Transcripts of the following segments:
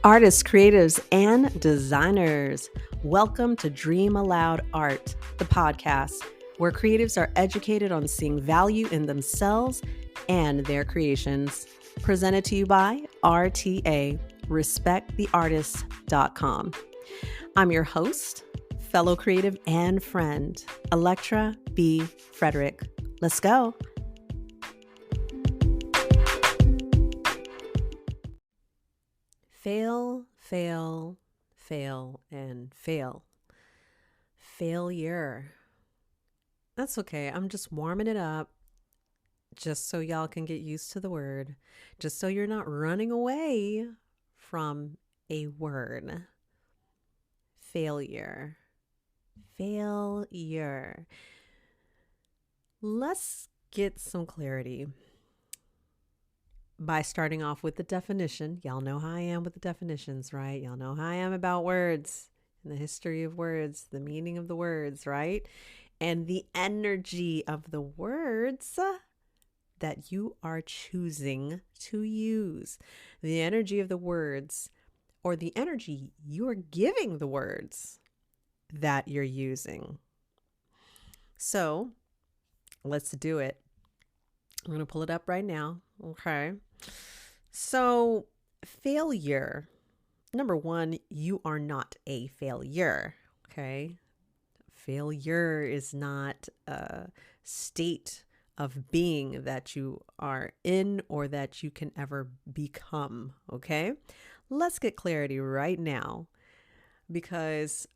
Artists, creatives, and designers, welcome to Dream Aloud Art, the podcast where creatives are educated on seeing value in themselves and their creations. Presented to you by RTA, respecttheartist.com. I'm your host, fellow creative and friend, Electra B. Frederick. Let's go. Fail, fail, fail, and fail. Failure. That's okay. I'm just warming it up just so y'all can get used to the word, just so you're not running away from a word. Failure. Failure. Let's get some clarity by starting off with the definition. Y'all know how I am with the definitions, right? Y'all know how I am about words and the history of words, the meaning of the words, right? And the energy of the words that you are choosing to use. The energy of the words, or the energy you're giving the words that you're using. So let's do it. I'm going to pull it up right now. Okay. So failure. Number one, you are not a failure. Okay. Failure is not a state of being that you are in or that you can ever become. Okay. Let's get clarity right now, because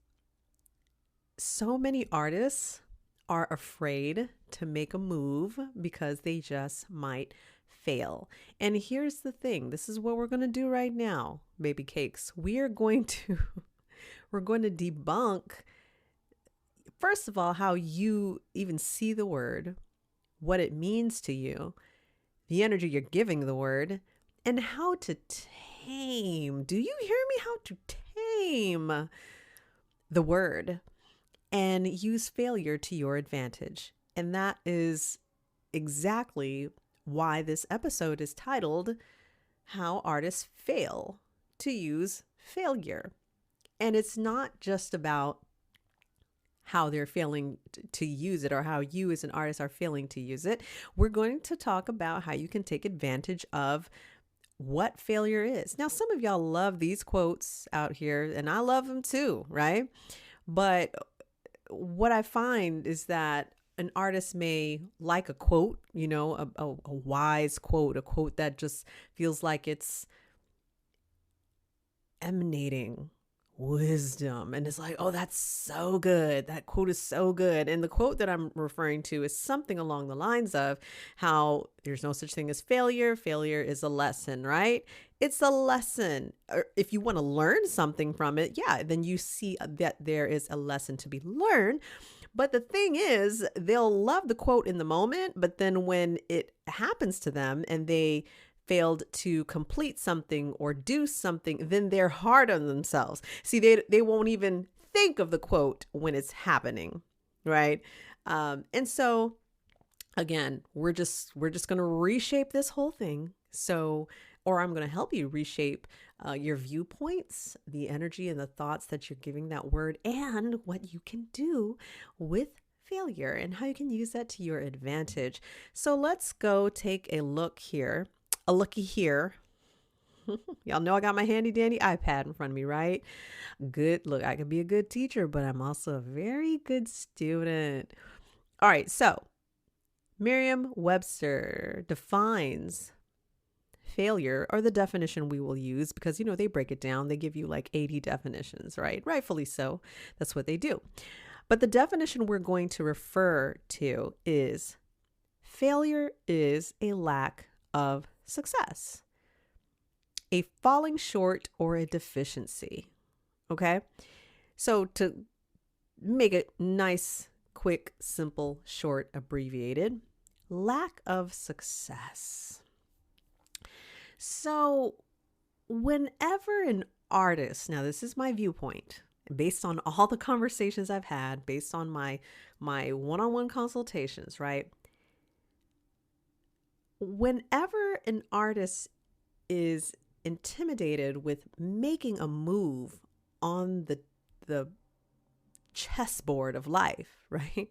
so many artists are afraid to make a move because they just might fail. And here's the thing. This is what we're going to do right now, baby cakes. We're going to debunk, first of all, how you even see the word, what it means to you, the energy you're giving the word, and how to tame. Do you hear me? How to tame the word and use failure to your advantage. And that is exactly why this episode is titled How Artists Fail to Use Failure. And it's not just about how they're failing to use it or how you as an artist are failing to use it. We're going to talk about how you can take advantage of what failure is. Now, some of y'all love these quotes out here, and I love them too, right? But what I find is that an artist may like a quote, you know, a wise quote, a quote that just feels like it's emanating wisdom. And it's like, oh, that's so good. That quote is so good. And the quote that I'm referring to is something along the lines of how there's no such thing as failure. Failure is a lesson, right? It's a lesson. Or if you want to learn something from it, yeah, then you see that there is a lesson to be learned. But the thing is, they'll love the quote in the moment, but then when it happens to them and they failed to complete something or do something, then they're hard on themselves. See, they won't even think of the quote when it's happening, right? And so, again, we're just going to reshape this whole thing. Or I'm going to help you reshape your viewpoints, the energy and the thoughts that you're giving that word, and what you can do with failure and how you can use that to your advantage. So let's go take a look here. A looky here. Y'all know I got my handy dandy iPad in front of me, right? Good. Look, I could be a good teacher, but I'm also a very good student. All right. So Merriam-Webster defines failure, or the definition we will use, because, you know, they break it down. They give you like 80 definitions, right? Rightfully so. That's what they do. But the definition we're going to refer to is failure is a lack of success, a falling short, or a deficiency. Okay. So to make it nice, quick, simple, short, abbreviated, lack of success. So whenever an artist, now this is my viewpoint, based on all the conversations I've had, based on my one-on-one consultations, right? Whenever an artist is intimidated with making a move on the chessboard of life, right?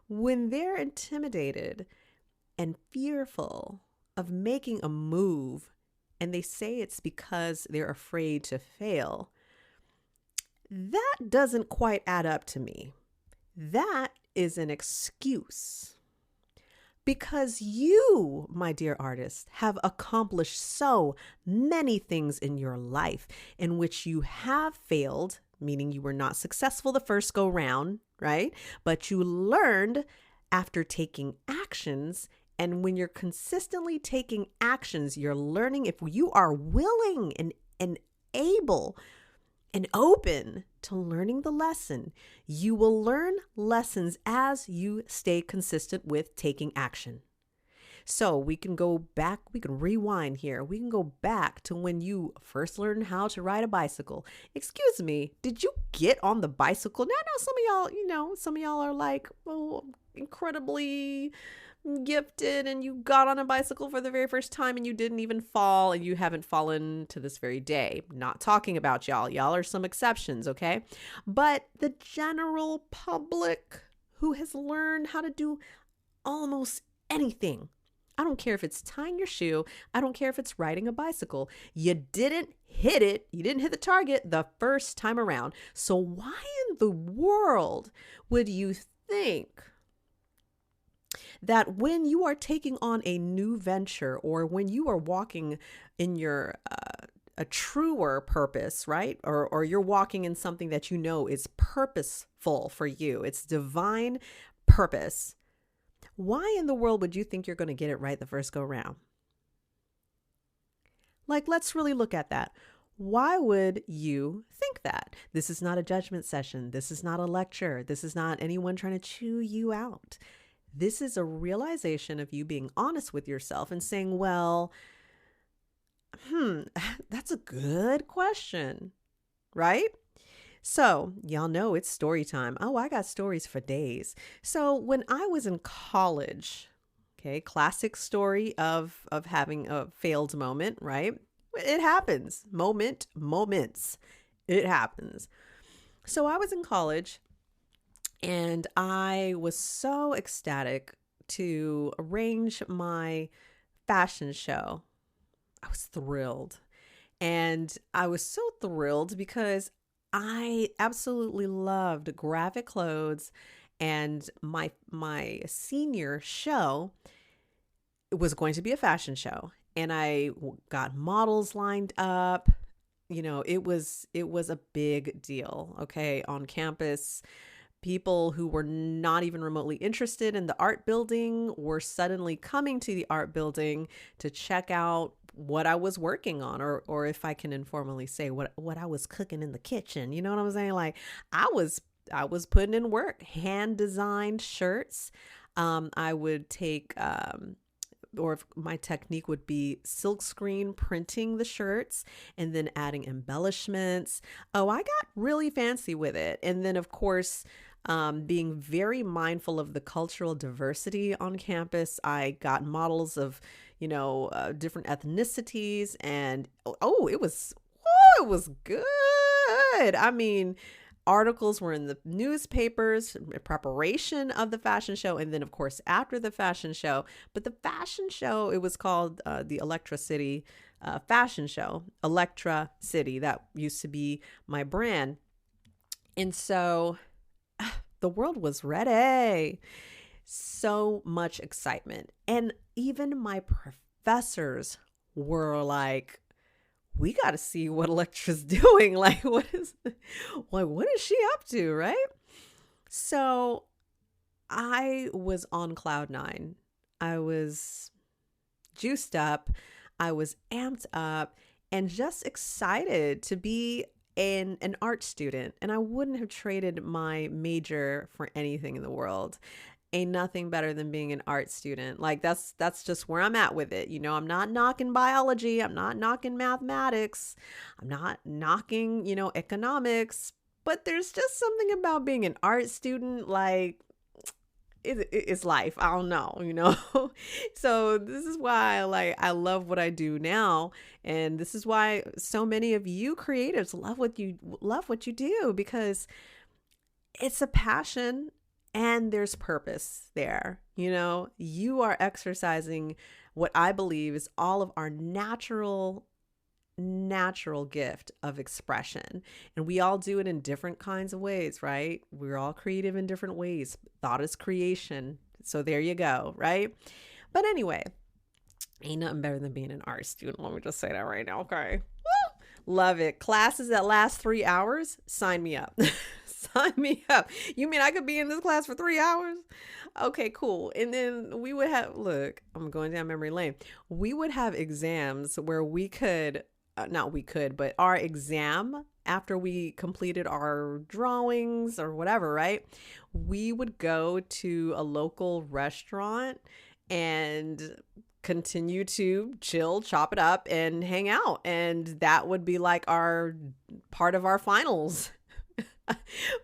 When they're intimidated and fearful of making a move, and they say it's because they're afraid to fail, that doesn't quite add up to me. That is an excuse. Because you, my dear artist, have accomplished so many things in your life in which you have failed, meaning you were not successful the first go round, right? But you learned after taking actions. And when you're consistently taking actions, you're learning. If you are willing and able and open to learning the lesson, you will learn lessons as you stay consistent with taking action. So we can go back, we can rewind here. We can go back to when you first learned how to ride a bicycle. Excuse me, did you get on the bicycle? Now I know some of y'all, some of y'all are like, oh, incredibly gifted, and you got on a bicycle for the very first time and you didn't even fall, and you haven't fallen to this very day. Not talking about y'all. Y'all are some exceptions, okay? But the general public who has learned how to do almost anything, I don't care if it's tying your shoe, I don't care if it's riding a bicycle, you didn't hit it, you didn't hit the target the first time around. So why in the world would you think that when you are taking on a new venture, or when you are walking in your a truer purpose, right? Or you're walking in something that you know is purposeful for you, it's divine purpose, why in the world would you think you're going to get it right the first go round? Like, let's really look at that. Why would you think that? This is not a judgment session. This is not a lecture. This is not anyone trying to chew you out. This is a realization of you being honest with yourself and saying, well, that's a good question, right? So y'all know it's story time. Oh, I got stories for days. So when I was in college, okay, classic story of having a failed moment, right? It happens. Moments. It happens. So I was in college, and I was so ecstatic to arrange my fashion show. I was thrilled. And I was so thrilled because I absolutely loved graphic clothes, and my senior show was going to be a fashion show, and I got models lined up. You know, it was a big deal, okay, on campus. People who were not even remotely interested in the art building were suddenly coming to the art building to check out what I was working on, or if I can informally say what I was cooking in the kitchen. You know what I'm saying? Like I was putting in work, hand designed shirts. I would take, or if my technique would be silk screen printing the shirts and then adding embellishments. Oh, I got really fancy with it. And then of course, being very mindful of the cultural diversity on campus, I got models of, different ethnicities, and it was good. I mean, articles were in the newspapers in preparation of the fashion show, and then of course after the fashion show. But the fashion show, it was called the Electra City fashion show. Electra City, that used to be my brand. And so the world was ready. So much excitement. And even my professors were like, we got to see what Electra's doing. Like, what is she up to? Right. So I was on cloud nine. I was juiced up. I was amped up and just excited to be an art student. And I wouldn't have traded my major for anything in the world. Ain't nothing better than being an art student. Like that's just where I'm at with it. I'm not knocking biology. I'm not knocking mathematics. I'm not knocking, economics, but there's just something about being an art student. Like it's life. I don't know. So this is why I love what I do now. And this is why so many of you creatives love what you do, because it's a passion and there's purpose there. You are exercising what I believe is all of our natural gift of expression. And we all do it in different kinds of ways, right? We're all creative in different ways. Thought is creation. So there you go, right? But anyway, ain't nothing better than being an art student. Let me just say that right now, okay? Woo! Love it. Classes that last 3 hours, sign me up. Sign me up. You mean I could be in this class for 3 hours? Okay, cool. And then we would have, look, I'm going down memory lane. We would have exams where we could, but our exam, after we completed our drawings or whatever, right? We would go to a local restaurant and continue to chill, chop it up, and hang out. And that would be like our part of our finals.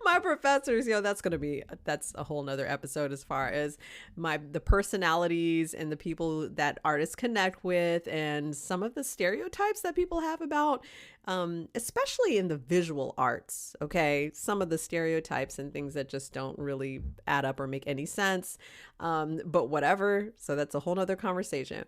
My professors, that's a whole nother episode as far as the personalities and the people that artists connect with, and some of the stereotypes that people have about, especially in the visual arts. Okay. Some of the stereotypes and things that just don't really add up or make any sense. But whatever. So that's a whole nother conversation.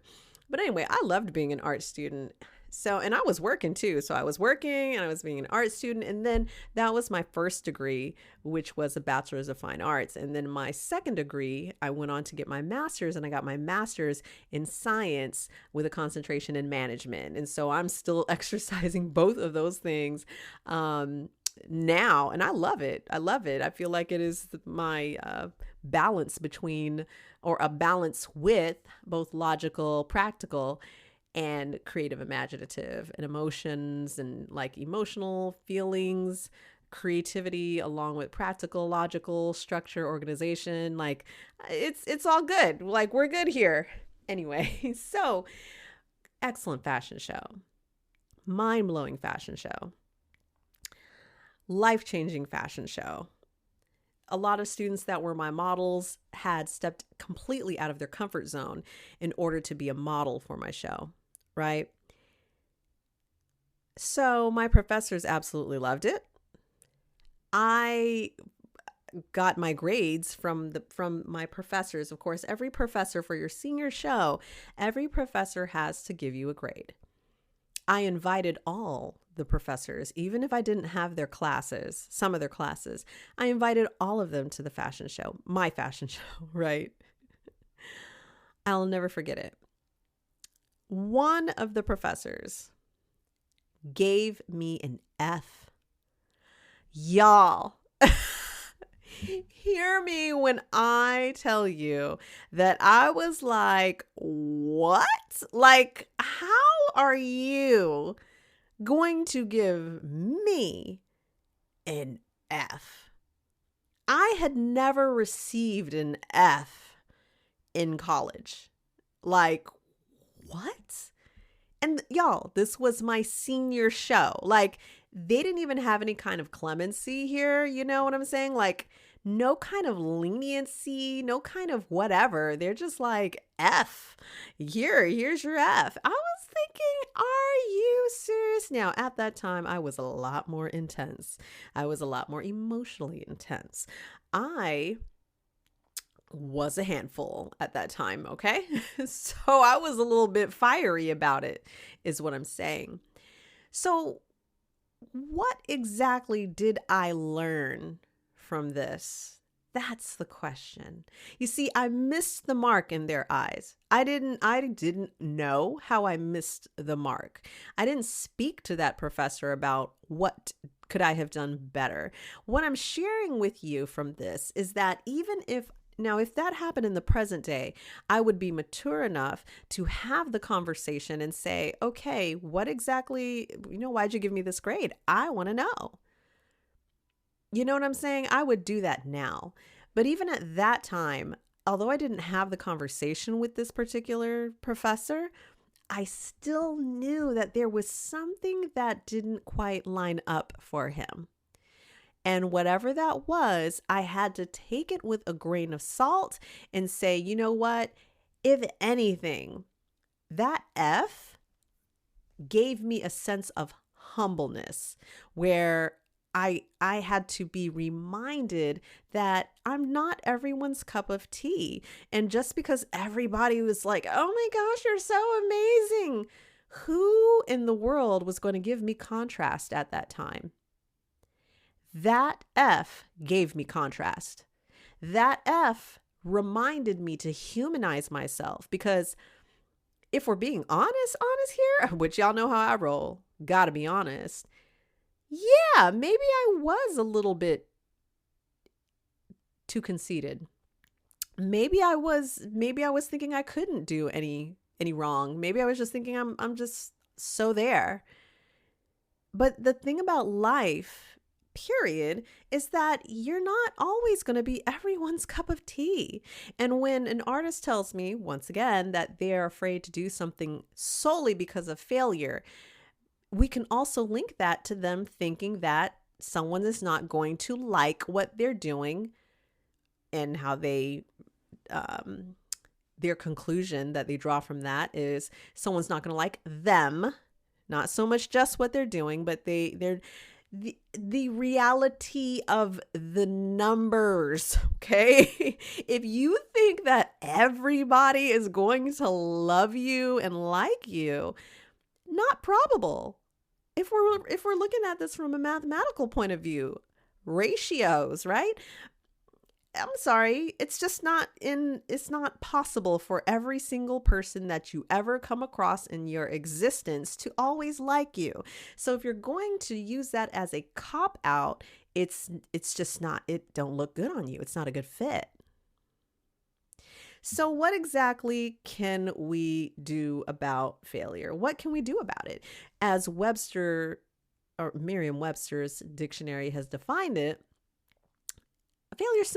But anyway, I loved being an art student. So, and I was working too. So I was working and I was being an art student. And then that was my first degree, which was a bachelor's of fine arts. And then my second degree, I went on to get my master's, and I got my master's in science with a concentration in management. And so I'm still exercising both of those things now. And I love it. I feel like it is my balance between, or a balance with, both logical, practical, and creative, imaginative, and emotions, and like emotional feelings, creativity, along with practical, logical, structure, organization. Like it's all good. Like we're good here. Anyway, so excellent fashion show, mind-blowing fashion show, life-changing fashion show. A lot of students that were my models had stepped completely out of their comfort zone in order to be a model for my show, right? So my professors absolutely loved it. I got my grades from my professors. Of course, every professor for your senior show, every professor has to give you a grade. I invited all the professors, even if I didn't have their classes, some of their classes, I invited all of them to the fashion show, my fashion show, right? I'll never forget it. One of the professors gave me an F. Y'all, hear me when I tell you that I was like, what? Like, how are you going to give me an F? I had never received an F in college. Like, what? And y'all, this was my senior show. Like, they didn't even have any kind of clemency here. You know what I'm saying? Like, no kind of leniency, no kind of whatever. They're just like, F, here's your F. I was thinking, are you serious? Now, at that time, I was a lot more intense. I was a lot more emotionally intense. I was a handful at that time, okay? So I was a little bit fiery about it, is what I'm saying. So what exactly did I learn from this? That's the question. You see, I missed the mark in their eyes. I didn't know how I missed the mark. I didn't speak to that professor about what could I have done better. What I'm sharing with you from this is that even if that happened in the present day, I would be mature enough to have the conversation and say, okay, what exactly, why'd you give me this grade? I want to know. You know what I'm saying? I would do that now. But even at that time, although I didn't have the conversation with this particular professor, I still knew that there was something that didn't quite line up for him. And whatever that was, I had to take it with a grain of salt and say, you know what? If anything, that F gave me a sense of humbleness where I had to be reminded that I'm not everyone's cup of tea. And just because everybody was like, "Oh my gosh, you're so amazing." Who in the world was going to give me contrast at that time? That F gave me contrast. That F reminded me to humanize myself because if we're being honest here, which y'all know how I roll, gotta be honest. Yeah, maybe I was a little bit too conceited. Maybe I was thinking I couldn't do any wrong. Maybe I was just thinking I'm just so there. But the thing about life, period, is that you're not always going to be everyone's cup of tea. And when an artist tells me, once again, that they're afraid to do something solely because of failure, we can also link that to them thinking that someone is not going to like what they're doing and how they, their conclusion that they draw from that is someone's not going to like them. Not so much just what they're doing, but they're the reality of the numbers, okay? If you think that everybody is going to love you and like you, not probable. If we're looking at this from a mathematical point of view, ratios, right? I'm sorry, it's not possible for every single person that you ever come across in your existence to always like you. So if you're going to use that as a cop out, it's just not, it don't look good on you. It's not a good fit. So what exactly can we do about failure? What can we do about it? As Webster or Merriam-Webster's dictionary has defined it, failure is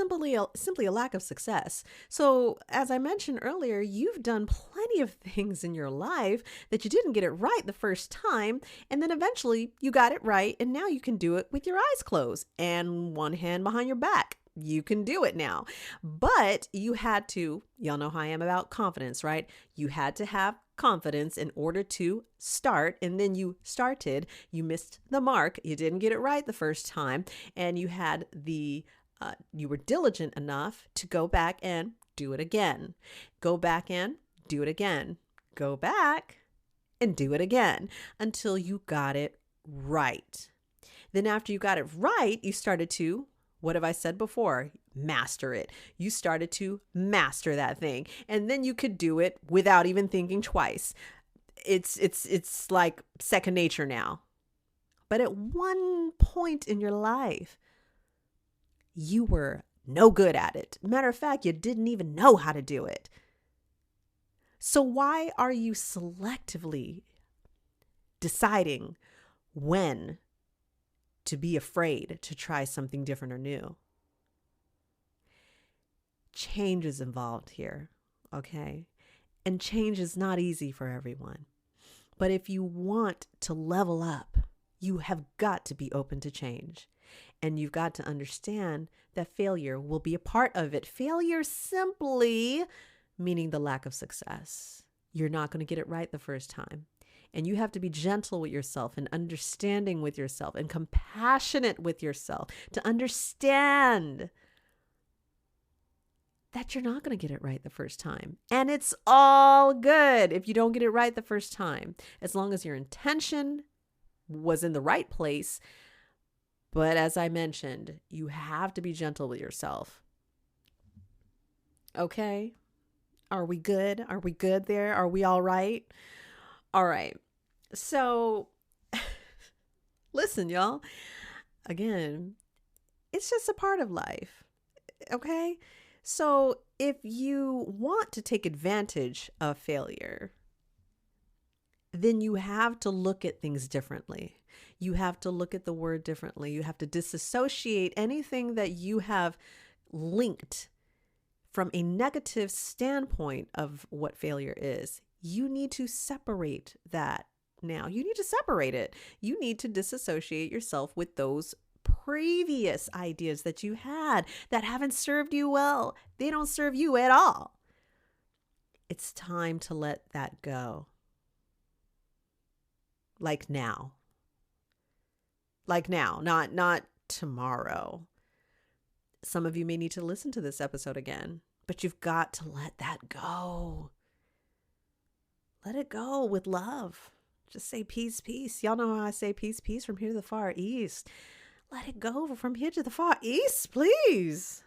simply a lack of success. So, as I mentioned earlier, you've done plenty of things in your life that you didn't get it right the first time, and then eventually you got it right, and now you can do it with your eyes closed and one hand behind your back. You can do it now. But you had to, y'all know how I am about confidence, right? You had to have confidence in order to start, and then you started, you missed the mark, you didn't get it right the first time, and you had you were diligent enough to go back and do it again. Go back and do it again. Go back and do it again until you got it right. Then after you got it right, you started to, what have I said before? Master it. You started to master that thing. And then you could do it without even thinking twice. It's like second nature now. But at one point in your life, you were no good at it. Matter of fact, you didn't even know how to do it. So why are you selectively deciding when to be afraid to try something different or new? Change is involved here, okay? And change is not easy for everyone. But if you want to level up, you have got to be open to change. And you've got to understand that failure will be a part of it. Failure simply meaning the lack of success. You're not going to get it right the first time. And you have to be gentle with yourself and understanding with yourself and compassionate with yourself to understand that you're not going to get it right the first time. And it's all good if you don't get it right the first time, as long as your intention was in the right place. But as I mentioned, you have to be gentle with yourself. Okay? Are we good? Are we good there? Are we all right? All right. So, listen, y'all. Again, it's just a part of life. Okay? So, if you want to take advantage of failure, then you have to look at things differently. You have to look at the word differently. You have to disassociate anything that you have linked from a negative standpoint of what failure is. You need to separate that now. You need to separate it. You need to disassociate yourself with those previous ideas that you had that haven't served you well. They don't serve you at all. It's time to let that go. Like now. Like now, not tomorrow. Some of you may need to listen to this episode again, but you've got to let that go. Let it go with love. Just say peace, peace. Y'all know how I say peace, peace from here to the Far East. Let it go from here to the Far East, please.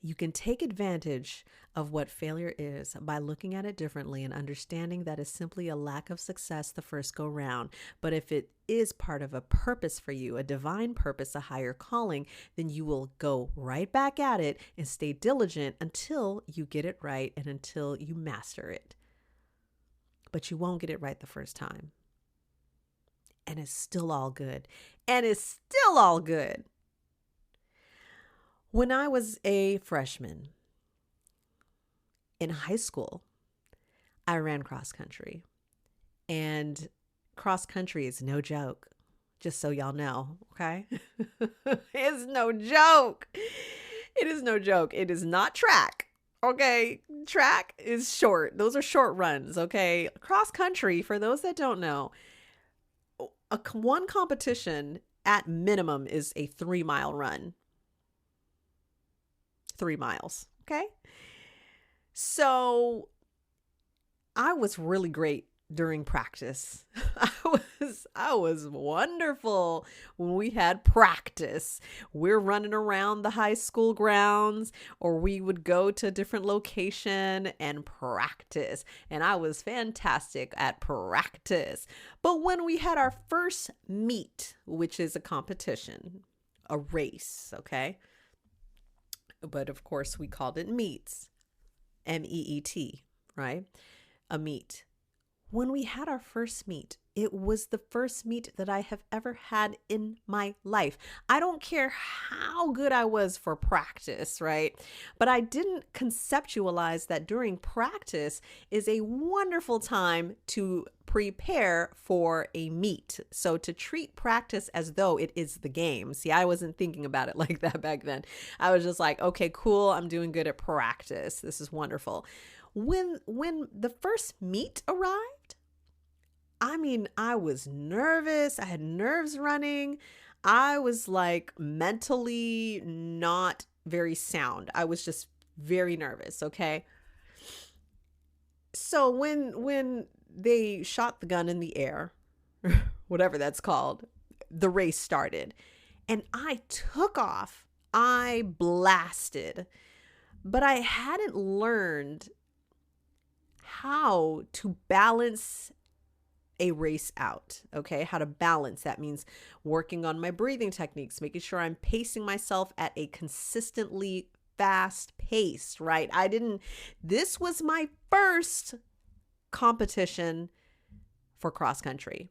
You can take advantage of what failure is by looking at it differently and understanding that it's simply a lack of success the first go round. But if it is part of a purpose for you, a divine purpose, a higher calling, then you will go right back at it and stay diligent until you get it right and until you master it. But you won't get it right the first time. And it's still all good. And it's still all good. When I was a freshman in high school, I ran cross country. And cross country is no joke, just so y'all know, okay? It's no joke. It is no joke. It is not track, okay? Track is short. Those are short runs, okay? Cross country, for those that don't know, one competition at minimum is a 3-mile run. 3 miles. Okay. So I was really great during practice. I was wonderful when we had practice. We're running around the high school grounds, or we would go to a different location and practice. And I was fantastic at practice. But when we had our first meet, which is a competition, a race, okay? But of course, we called it meets, MEET, right? A meet. When we had our first meet, it was the first meet that I have ever had in my life. I don't care how good I was for practice, right? But I didn't conceptualize that during practice is a wonderful time to prepare for a meet. So to treat practice as though it is the game. See, I wasn't thinking about it like that back then. I was just like, okay, cool. I'm doing good at practice. This is wonderful. When the first meet arrived, I mean, I was nervous. I had nerves running. I was like mentally not very sound. I was just very nervous. Okay. So when they shot the gun in the air, whatever that's called, the race started and I took off. I blasted, but I hadn't learned how to balance a race out. Okay. How to balance. That means working on my breathing techniques, making sure I'm pacing myself at a consistently fast pace, right? This was my first competition for cross country.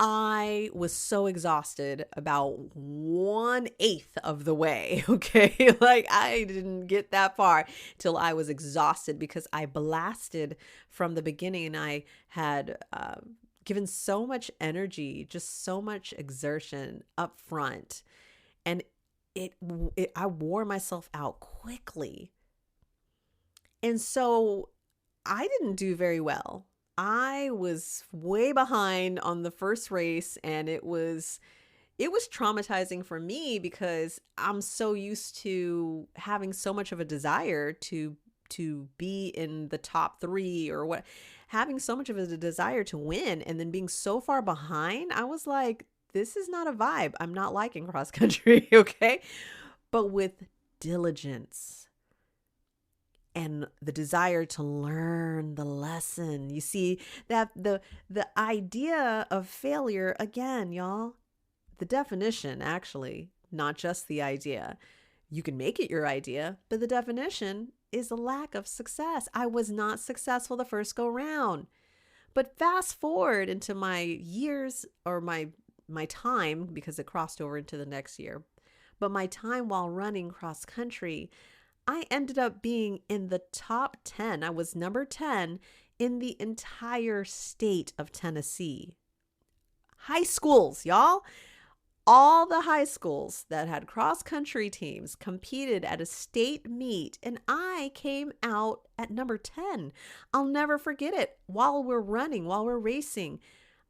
I was so exhausted about 1/8 of the way. Okay. Like I didn't get that far till I was exhausted because I blasted from the beginning and I had given so much energy, just so much exertion up front. And I wore myself out quickly. And so I didn't do very well. I was way behind on the first race and it was traumatizing for me because I'm so used to having so much of a desire to be in the top 3 or what, having so much of a desire to win and then being so far behind. I was like, this is not a vibe. I'm not liking cross country. Okay. But with diligence and the desire to learn the lesson. You see that the idea of failure, again, y'all, the definition actually, not just the idea. You can make it your idea, but the definition is a lack of success. I was not successful the first go round. But fast forward into my years or my time, because it crossed over into the next year, but my time while running cross country, I ended up being in the top 10. I was number 10 in the entire state of Tennessee. High schools, y'all. All the high schools that had cross-country teams competed at a state meet, and I came out at number 10. I'll never forget it. While we're racing,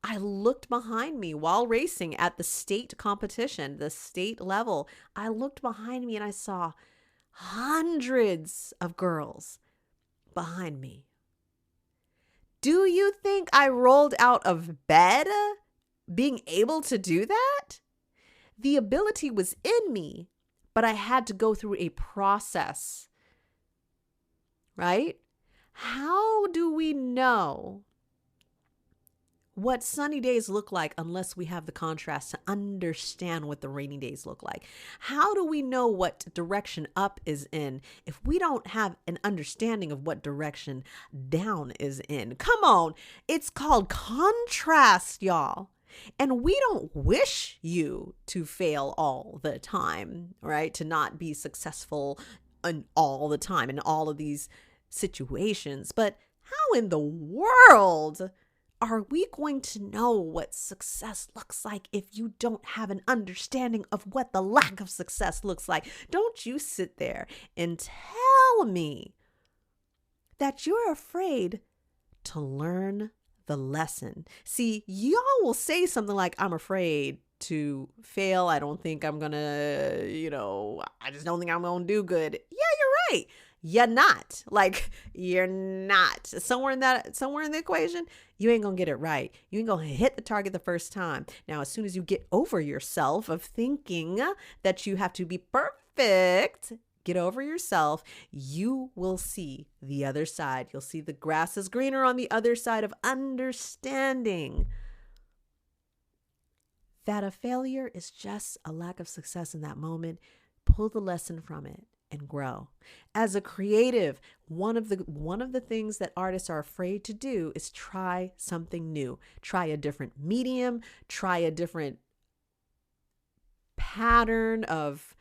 I looked behind me while racing at the state competition, the state level. I looked behind me and I saw hundreds of girls behind me. Do you think I rolled out of bed being able to do that? The ability was in me, but I had to go through a process, right? How do we know what sunny days look like unless we have the contrast to understand what the rainy days look like? How do we know what direction up is in if we don't have an understanding of what direction down is in? Come on, it's called contrast, y'all. And we don't wish you to fail all the time, right? To not be successful all the time in all of these situations. But how in the world are we going to know what success looks like if you don't have an understanding of what the lack of success looks like? Don't you sit there and tell me that you're afraid to learn the lesson. See, y'all will say something like, I'm afraid to fail. I don't think I'm going to, I just don't think I'm going to do good. Yeah, you're right. You're not. You're not. Somewhere in the equation, you ain't going to get it right. You ain't going to hit the target the first time. Now, as soon as you get over yourself of thinking that you have to be perfect, get over yourself, you will see the other side. You'll see the grass is greener on the other side of understanding that a failure is just a lack of success in that moment. Pull the lesson from it and grow. As a creative, one of the things that artists are afraid to do is try something new. Try a different medium, try a different pattern of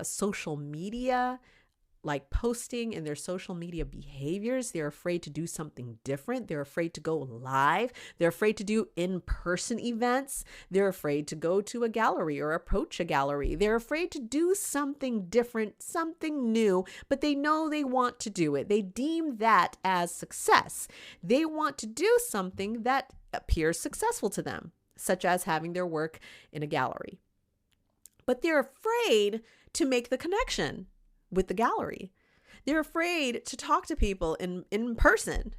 social media, like posting in their social media behaviors. They're afraid to do something different. They're afraid to go live. They're afraid to do in-person events. They're afraid to go to a gallery or approach a gallery. They're afraid to do something different, something new, but they know they want to do it. They deem that as success. They want to do something that appears successful to them, such as having their work in a gallery. But they're afraid to make the connection with the gallery. They're afraid to talk to people in person.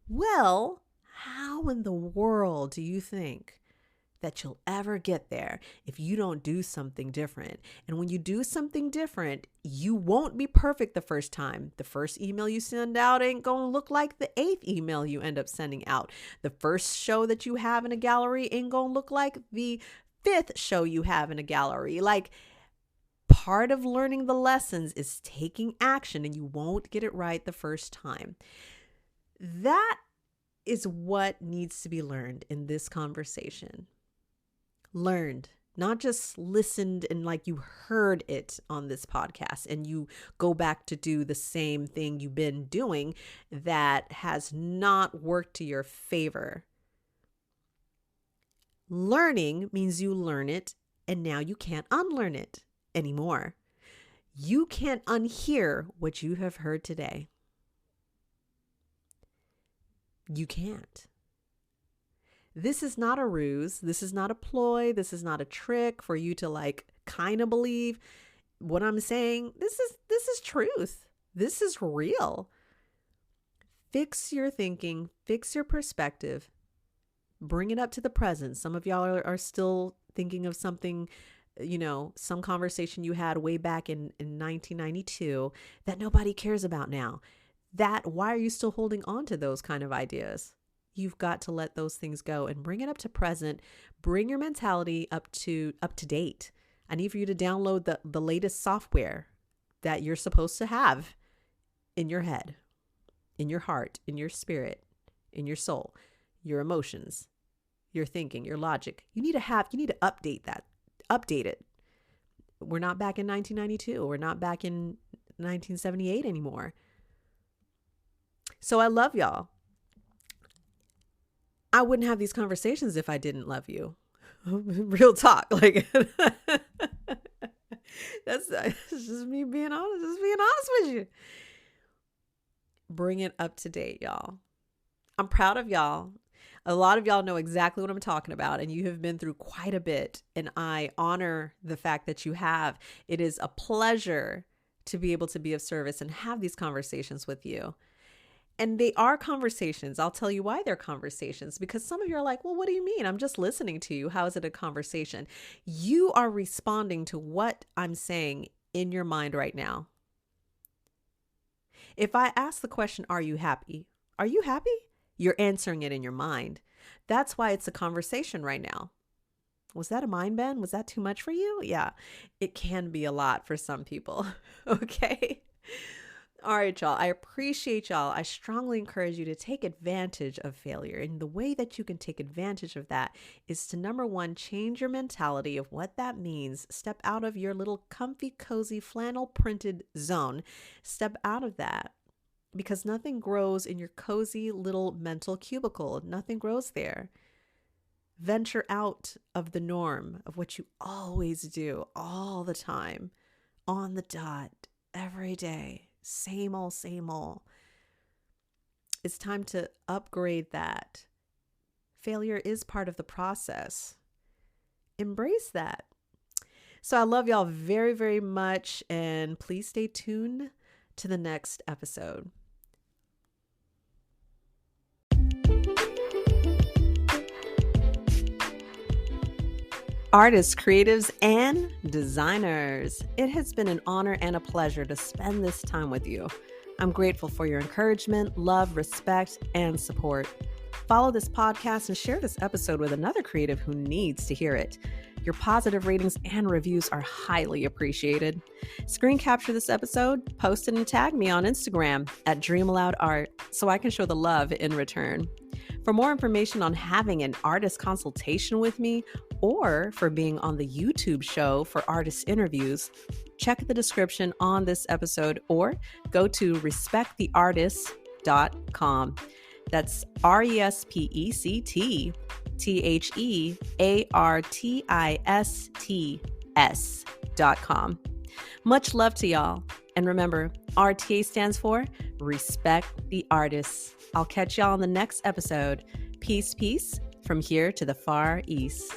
Well, how in the world do you think that you'll ever get there if you don't do something different? And when you do something different, you won't be perfect the first time. The first email you send out ain't going to look like the 8th email you end up sending out. The first show that you have in a gallery ain't going to look like the 5th show you have in a gallery. Part of learning the lessons is taking action, and you won't get it right the first time. That is what needs to be learned in this conversation. Learned, not just listened and you heard it on this podcast and you go back to do the same thing you've been doing that has not worked to your favor. Learning means you learn it and now you can't unlearn it anymore. You can't unhear what you have heard today. You can't. This is not a ruse. This is not a ploy. This is not a trick for you to kind of believe what I'm saying. This is truth. This is real. Fix your thinking, fix your perspective, bring it up to the present. Some of y'all are still thinking of something, some conversation you had way back in 1992 that nobody cares about now. Why are you still holding on to those kind of ideas? You've got to let those things go and bring it up to present. Bring your mentality up to date. I need for you to download the latest software that you're supposed to have in your head, in your heart, in your spirit, in your soul, your emotions, your thinking, your logic. You need to update that. Update it. We're not back in 1992. We're not back in 1978 anymore. So I love y'all. I wouldn't have these conversations if I didn't love you. Real talk. Like, that's just me being honest. Just being honest with you. Bring it up to date, y'all. I'm proud of y'all. A lot of y'all know exactly what I'm talking about, and you have been through quite a bit, and I honor the fact that you have. It is a pleasure to be able to be of service and have these conversations with you. And they are conversations. I'll tell you why they're conversations, because some of you are like, well, what do you mean? I'm just listening to you. How is it a conversation? You are responding to what I'm saying in your mind right now. If I ask the question, are you happy? Are you happy? You're answering it in your mind. That's why it's a conversation right now. Was that a mind bend? Was that too much for you? Yeah, it can be a lot for some people. Okay. All right, y'all. I appreciate y'all. I strongly encourage you to take advantage of failure. And the way that you can take advantage of that is to, number one, change your mentality of what that means. Step out of your little comfy, cozy, flannel printed zone. Step out of that. Because nothing grows in your cozy little mental cubicle. Nothing grows there. Venture out of the norm of what you always do all the time, on the dot, every day. Same old, same old. It's time to upgrade that. Failure is part of the process. Embrace that. So I love y'all very, very much. And please stay tuned to the next episode. Artists, creatives, and designers, it has been an honor and a pleasure to spend this time with you. I'm grateful for your encouragement, love, respect, and support. Follow this podcast and share this episode with another creative who needs to hear it. Your positive ratings and reviews are highly appreciated. Screen capture this episode, post it, and tag me on Instagram at DreamAloudArt so I can show the love in return. For more information on having an artist consultation with me or for being on the YouTube show for artist interviews, check the description on this episode or go to respecttheartist.com. That's RESPECTHEARTISTS.com. Much love to y'all. And remember, RTA stands for Respect the Artists. I'll catch y'all on the next episode. Peace, peace from here to the Far East.